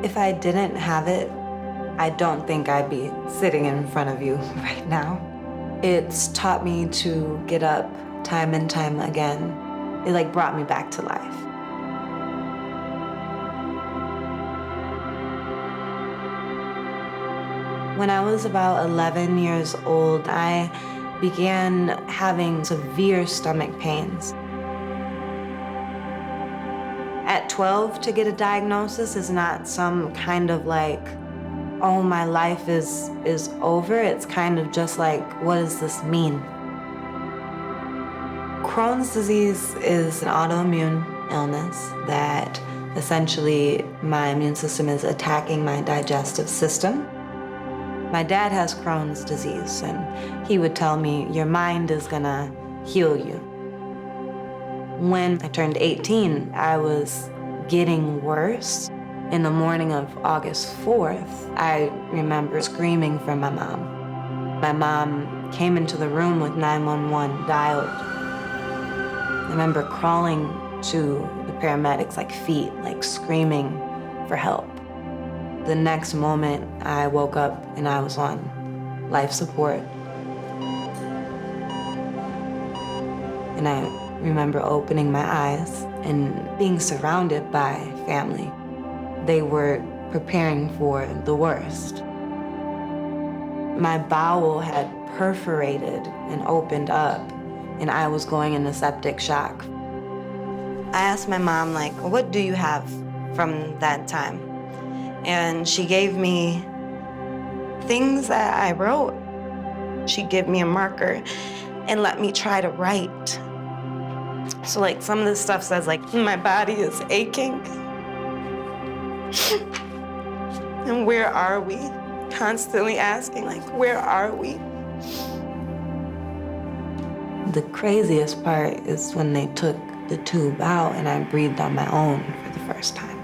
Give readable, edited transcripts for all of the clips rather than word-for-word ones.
If I didn't have it, I don't think I'd be sitting in front of you right now. It's taught me to get up time and time again. It brought me back to life. When I was about 11 years old, I began having severe stomach pains. At 12, to get a diagnosis is not some kind of oh, my life is over. It's kind of just what does this mean? Crohn's disease is an autoimmune illness that essentially my immune system is attacking my digestive system. My dad has Crohn's disease, and he would tell me, your mind is gonna heal you. When I turned 18, I was getting worse. In the morning of August 4th, I remember screaming for my mom. My mom came into the room with 911 dialed. I remember crawling to the paramedics feet, screaming for help. The next moment, I woke up and I was on life support. And I remember opening my eyes and being surrounded by family. They were preparing for the worst. My bowel had perforated and opened up, and I was going into septic shock. I asked my mom, what do you have from that time? And she gave me things that I wrote. She gave me a marker and let me try to write. So some of this stuff says my body is aching. And where are we? Constantly asking where are we? The craziest part is when they took the tube out and I breathed on my own for the first time.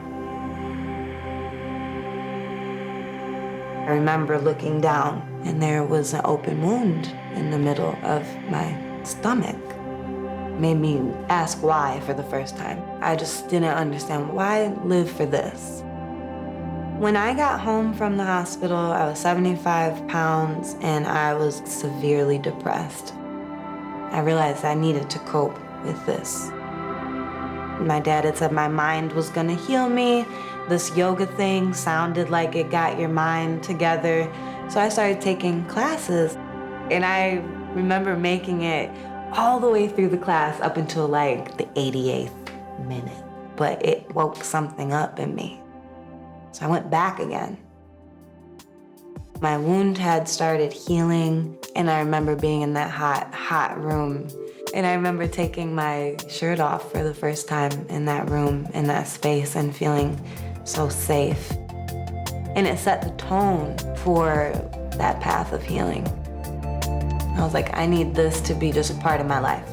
I remember looking down and there was an open wound in the middle of my stomach. Made me ask why for the first time. I just didn't understand why live for this. When I got home from the hospital, I was 75 pounds and I was severely depressed. I realized I needed to cope with this. My dad had said my mind was gonna heal me. This yoga thing sounded like it got your mind together. So I started taking classes, and I remember making it all the way through the class up until the 88th minute. But it woke something up in me. So I went back again. My wound had started healing, and I remember being in that hot room. And I remember taking my shirt off for the first time in that room, in that space, and feeling so safe. And it set the tone for that path of healing. I was I need this to be just a part of my life.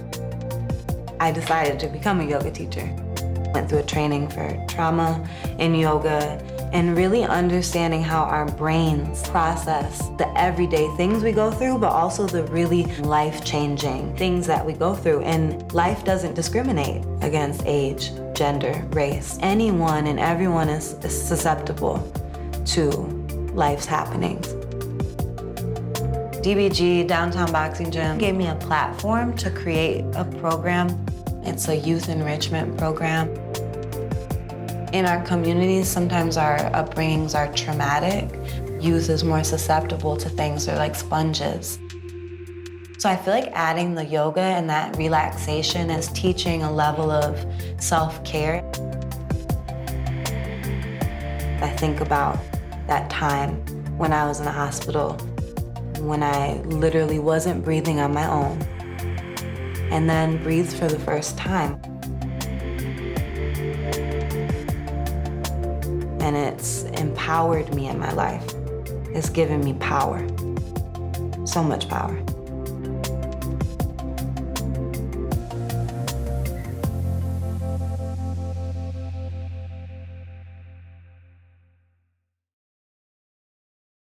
I decided to become a yoga teacher. Went through a training for trauma in yoga and really understanding how our brains process the everyday things we go through, but also the really life-changing things that we go through. And life doesn't discriminate against age, gender, race. Anyone and everyone is susceptible to life's happenings. DBG, Downtown Boxing Gym, gave me a platform to create a program. It's a youth enrichment program. In our communities, sometimes our upbringings are traumatic. Youth is more susceptible to things. They're like sponges. So I feel adding the yoga and that relaxation is teaching a level of self-care. I think about that time when I was in the hospital, when I literally wasn't breathing on my own, and then breathed for the first time. And it's empowered me in my life. It's given me power, so much power.